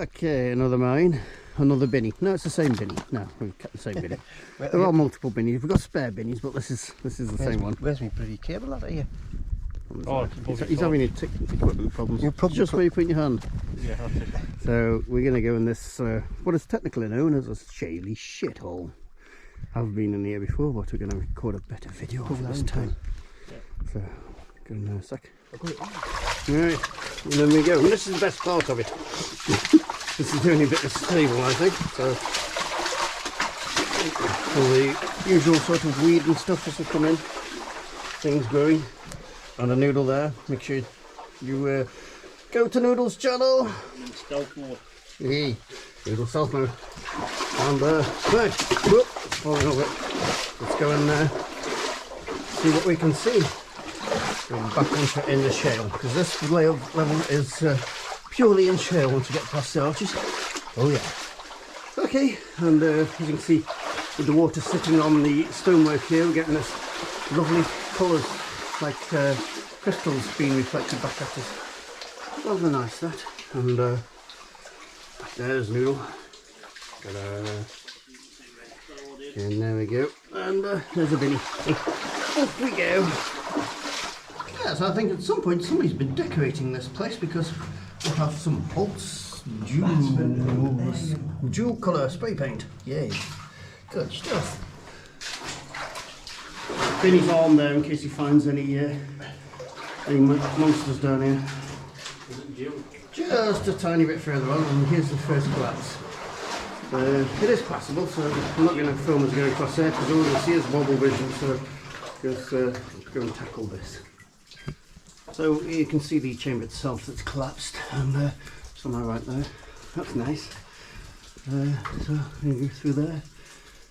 Okay, another mine, another binny. No, it's the same binny. No, we've kept the same binny. There are multiple binnies. We've got spare binnies, but this is the same one. Where's my bloody cable out of here? Oh, he's having equipment problems. Just where you put your hand. Yeah, that's it. So we're going to go in this, what is technically known as a shaly shithole. I've been in here before, but we're going to record a better video of this time. Yeah. So, go in there a sec. Right, and then we go. And this is the best part of it. This is the only bit that's stable, I think. So, all the usual sort of weed and stuff as we come in. Things growing. And a noodle there. Make sure you go to Noodle's channel. In stealth mode. Hey, Noodle stealth mode. And right, whoop, falling over. Let's go and see what we can see. Going back onto it in the shale, because this level is purely in shale once you get past the arches. Oh yeah. Okay, and as you can see, with the water sitting on the stonework here, we're getting this lovely colours, like crystals being reflected back at us. Rather nice that. And back there's Noodle. And there we go. And there's a binny. Off we go. Yes, I think at some point somebody's been decorating this place, because we have some bolts, jewel colour spray paint. Yay. Good stuff. Binny's arm there in case he finds any monsters down here. Just a tiny bit further on, and here's the first collapse. It is passable, so I'm not going to film us going across there, because all we'll see is wobble vision, so just go and tackle this. So you can see the chamber itself that's collapsed, and somewhere right there. That's nice. So we go through there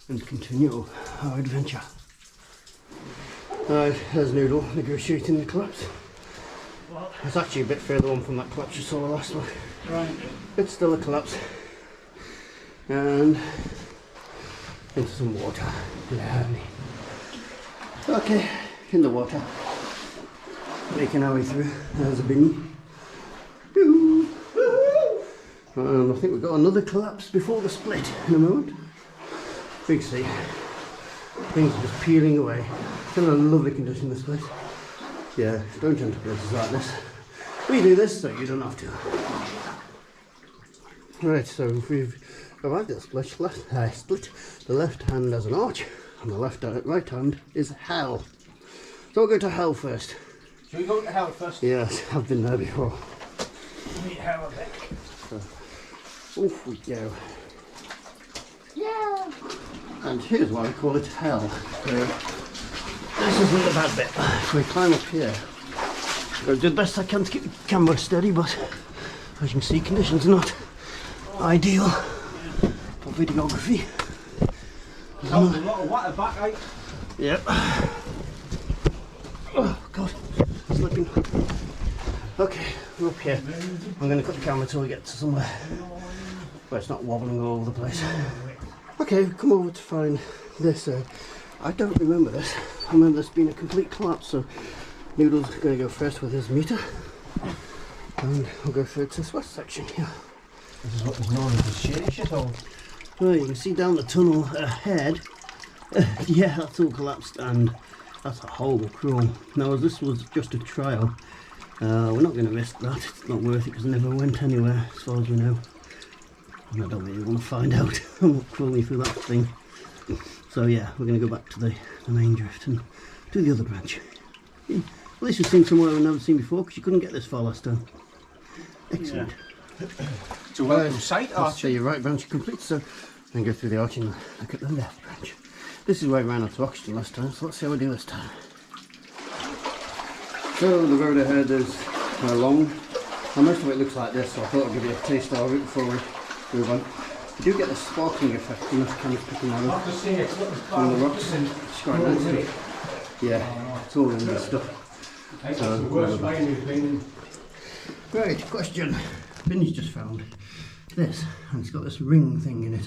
and continue our adventure. There's Noodle negotiating the collapse. It's actually a bit further on from that collapse you saw the last one. Right. It's still a collapse. And into some water. Lovely. Okay, in the water. Making our way through. There's a binny. And I think we've got another collapse before the split in a moment. Big sea. Things are just peeling away. It's in a lovely condition, this place. Yeah, don't enter places like this. We do this so you don't have to. Right, so we've arrived at the split. The left hand has an arch, and the right hand is hell. So we'll go to hell first. Shall we go to hell first? Yes, I've been there before. Meet hell a bit. So, off we go. Yeah. And here's why we call it hell. This isn't the bad bit. If we climb up here, I'll do the best I can to keep the camera steady, but as you can see, conditions are not ideal for videography. There's a lot of water back, right? Yep. Oh god, slipping. Okay, we're up here. I'm going to cut the camera till we get to somewhere where it's not wobbling all over the place. Okay, we've come over to find this. I don't remember this. I remember this being a complete collapse, so Noodle's going to go first with his meter. And I'll go through to this west section here. This is what is known as the shady shithole. Well, you can see down the tunnel ahead. Yeah, that's all collapsed, and that's a horrible cruel. Now, as this was just a trial, we're not going to risk that. It's not worth it, because it never went anywhere, as far as we know. And I don't really want to find out what crawled me through that thing. So yeah, we're going to go back to the main drift and do the other branch. Yeah. Well, this was seen somewhere I've never seen before, because you couldn't get this far last time. Excellent. Yeah. It's a welcome sight, I'll show you right branch complete, so then go through the arch and look at the left branch. This is where I ran out of oxygen last time, so let's see how we do this time. So the road ahead is long, and most of it looks like this, so I thought I'd give you a taste of it before we move on. You do get the sparkling effect from this kind of picking that up on the rocks. It's quite nice. Yeah, it's all in this stuff. So, right, question. Binny's just found this, and it's got this ring thing in it.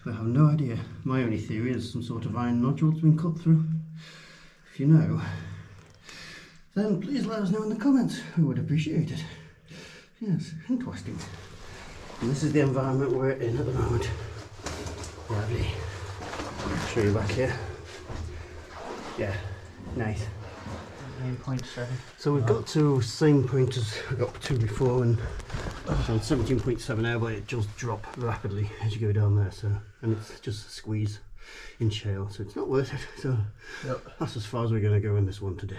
I have no idea. My only theory is some sort of iron nodule's been cut through. If you know, then please let us know in the comments. We would appreciate it. Yes, interesting. And this is the environment we're in at the moment. Lovely. Show you back here. Yeah, nice. 9.7. So we've got to same point as we got to before, and it's on 17.7 now, but it just drop rapidly as you go down there. So, and it's just a squeeze in shale, so it's not worth it. So that's as far as we're going to go in this one today.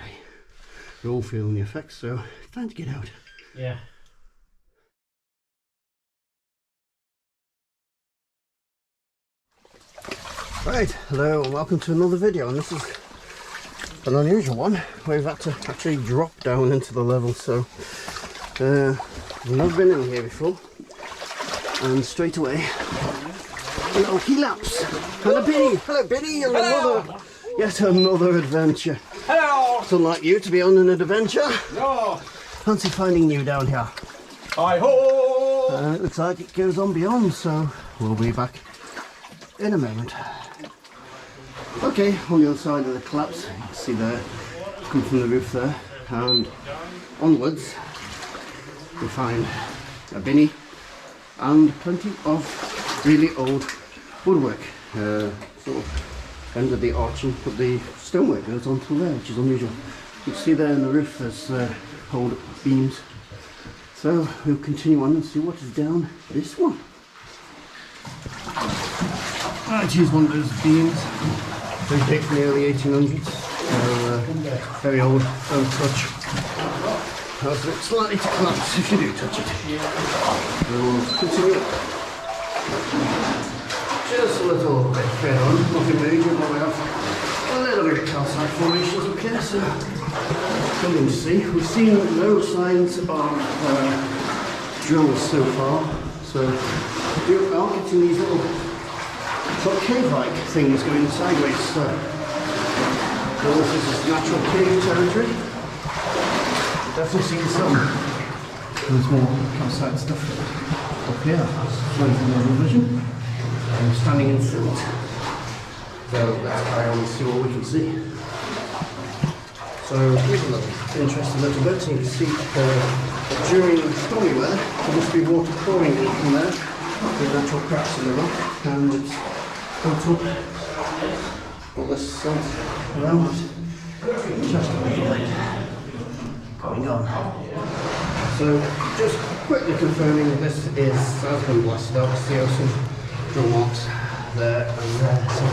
We're all feeling the effects, so it's time to get out. Yeah. Right, hello and welcome to another video, and this is an unusual one. We've had to actually drop down into the level, so we've never been in here before, and straight away little key laps and a Binny. Hello Binny, and another, yet another adventure. Hello! It's unlike you to be on an adventure. No! Fancy finding you down here. Hi ho! It looks like it goes on beyond, so we'll be back in a moment. Okay, on the other side of the collapse, you can see there, come from the roof there, and onwards we find a Binny and plenty of really old woodwork. Sort of end of the arching, but the stonework goes on till there, which is unusual. You can see there in the roof there's old beams. So we'll continue on and see what is down this one. I choose one of those beams. They date from the early 1800s. So very old, don't touch. It's likely to collapse if you do touch it. We'll continue. Just a little bit further on, nothing major, but we have a little bit of calcite formations up here, so something to see. We've seen no signs of drills so far, so we are getting these little sort of cave-like things going sideways. So this is natural cave territory. Definitely seen some. There's more calcite stuff up here. That's from the vision. I'm standing in silt. So let's carry on and see what we can see. So here's a little interesting little bit. So you can see during stormy weather there must be water pouring in from there. There's natural cracks in the rock, and it's built up all this silt around it. Just a little bit going on. So just quickly confirming this has been blasted out. See how some drill marks there and there. So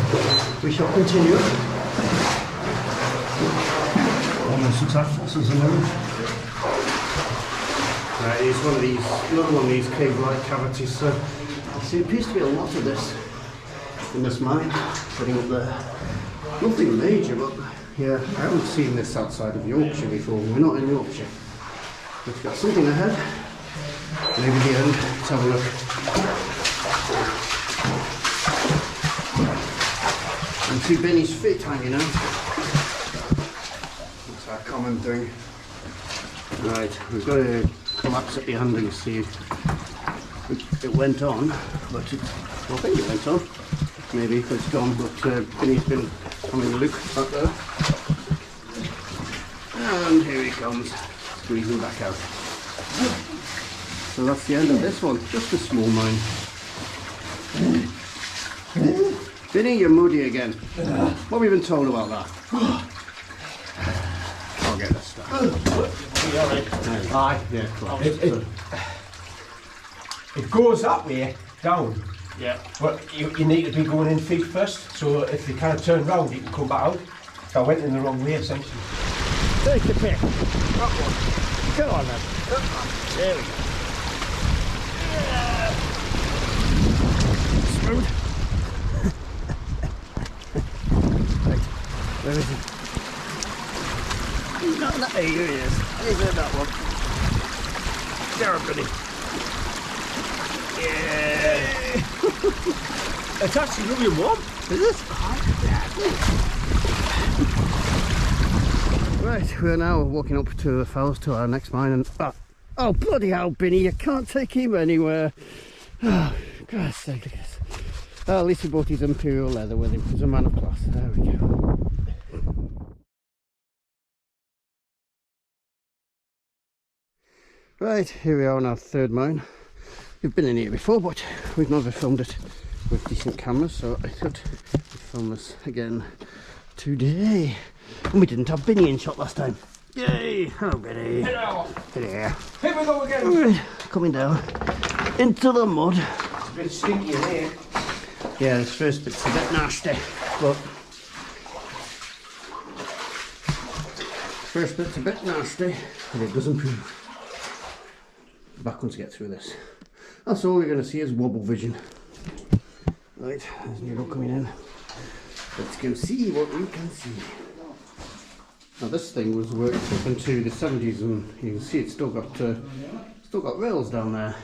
we shall continue. Almost exact as a node. It's one of these, another one of these cave-like cavities. So you see, it appears to be a lot of this in this mine, sitting up there. Nothing major, but yeah, I haven't seen this outside of Yorkshire before. We're not in Yorkshire. We've got something ahead. Maybe the end. Let's have a look. You can see Benny's feet hanging out. That's our common thing. Right, we've got to collapse at the end and see if it went on, but I think it went on. Maybe it's gone, but Benny's been having a look back there. And here he comes, squeezing back out. So that's the end of this one, just a small mine. Benny, you're moody again. What have you been told about that? I'll get this stuff. Aye, yeah, collapse. It goes that way, down. Yeah. But you need to be going in feet first, so if you kind of turn round, you can come back out. So I went in the wrong way, essentially. Take the pick. That one. Come on then. There we go. Yeah. Smooth. Right. Where is he? No, no, here he is. He's in that one. There, buddy. Yeah. It's actually really warm. Is it? Right, we're now walking up to the fells to our next mine, and oh bloody hell, Binny, you can't take him anywhere. Oh, God's sake, look at this. Oh, at least he brought his imperial leather with him. He's a man of class. There we go. Right, here we are on our third mine. We've been in here before, but we've never filmed it with decent cameras, so I thought we'd film this again today. And we didn't have Binny in shot last time. Yay! Hello, Binny. Hello. Here. Here we go again. Alright, coming down into the mud. It's a bit stinky in here. Yeah, this first bit's a bit nasty, but first bit's a bit nasty, and it does improve. Back once we get through this. That's all you're going to see is wobble vision. Right, there's Needle coming in. Let's go see what we can see. Now this thing was worked up into the 70s, and you can see it's still got rails down there.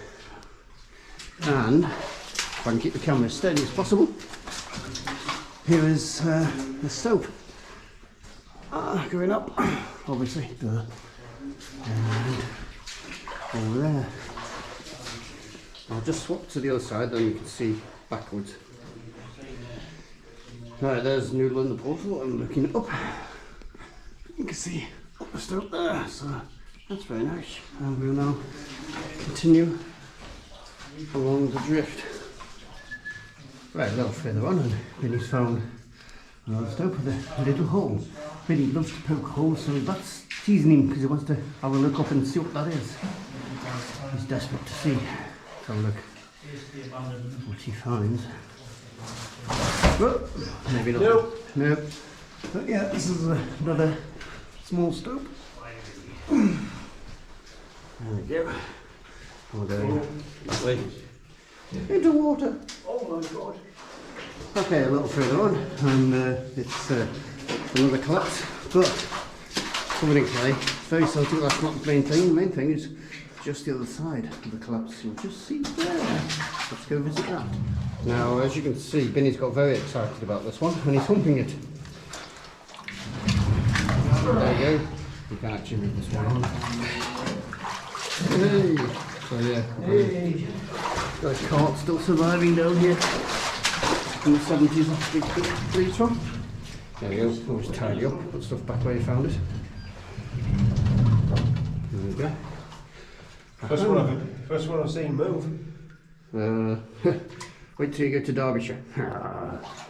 And if I can keep the camera as steady as possible, here is the stope. Going up, obviously, and over there. I'll just swap to the other side, then you can see backwards. Right, there's Noodle in the portal. I'm looking up. You can see up the stope there, so that's very nice. And we'll now continue along the drift. Right, a little further on, and Vinny's found another stope with a little hole. Vinny loves to poke holes, so that's teasing him because he wants to have a look up and see what that is. He's desperate to see. Let's have a look what he finds. Well, maybe not. Nope. But yeah, this is another small stope. There we go. We're going that way into water. Oh my god. Okay, a little further on, and it's another collapse, but covered in clay. Very salty. That's not the main thing. The main thing is just the other side of the collapse. You'll just see there. Let's go visit that. Now, as you can see, Binny's got very excited about this one, and he's humping it. There you go. You can actually move this one on. Hey! So yeah, hey. Got a cart still surviving down here in the 70s. That's a big trees from. There we go. Always tidy up. Put stuff back where you found it. There we go. First one I've seen move. Wait till you go to Derbyshire.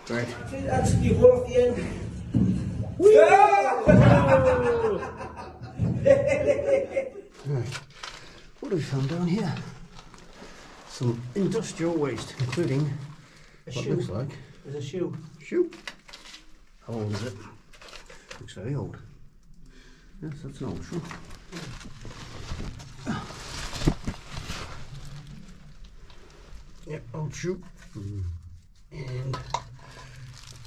Right. Actually, you go off the end. Right. What have we found down here? Some industrial waste, including what looks like There's a shoe. shoe. How old is it? Looks very old. Yes, that's an old shoe. Yep, old shoe. And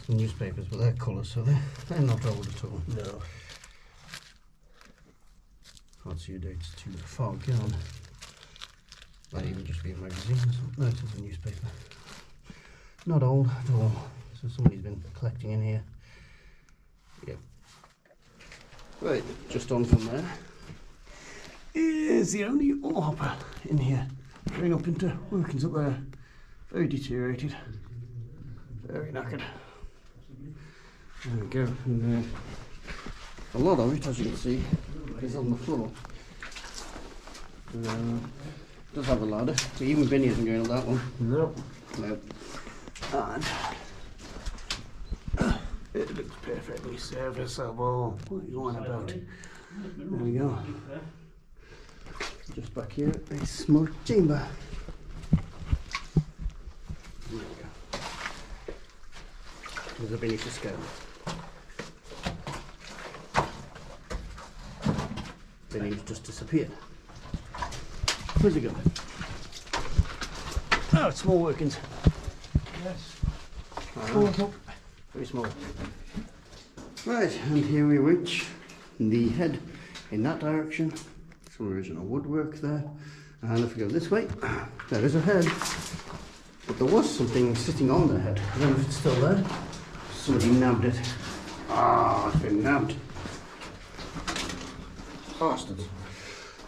some newspapers, but they're colours, so they're not old at all. No. Can't see a date's too far gone. Might even just be a magazine or something. No, it's a newspaper. Not old at all. So somebody's been collecting in here. Yeah. Right, just on from there is the only ore hopper in here. Going up into workings up there. Very deteriorated. Very knackered. There we go. And, a lot of it, as you can see, is on the floor. It does have a ladder, but even Binny isn't going up that one. No. Nope. And it looks perfectly serviceable. What are you on about? There we go. Just back here, a small chamber. There we go. There's a Binny to scale. Binny's just disappeared. Where's he going? Oh, it's small workings. Yes. Very small. Right, and here we reach the head in that direction. Some original woodwork there. And if we go this way, there is a head. But there was something sitting on the head. I don't know if it's still there. Somebody nabbed it. Ah, it's been nabbed. Bastards.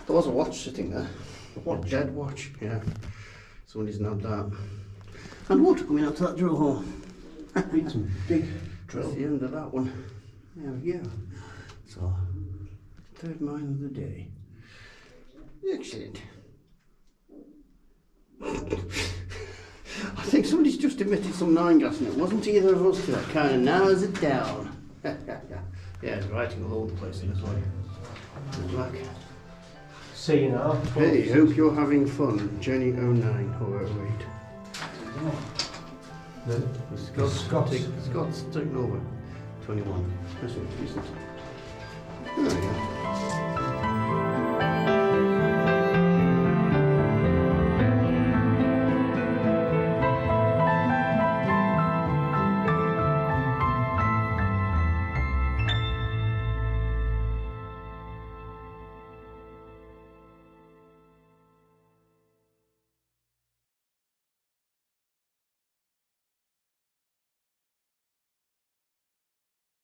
There was a watch sitting there. A dead watch, yeah. Somebody's nabbed that. And water coming out to that drill hole. It's a big drill. That's the end of that one. There we go. So, third mine of the day. Excellent. I think somebody's just emitted some 9 gas and it wasn't either of us, so that kind of narrows it down. Yeah, it's writing all over the place in this way. Black. See you now. Hey, hope you're having fun. Jenny 09 or 08. Scott's taken over. 21. This one's decent. There we go.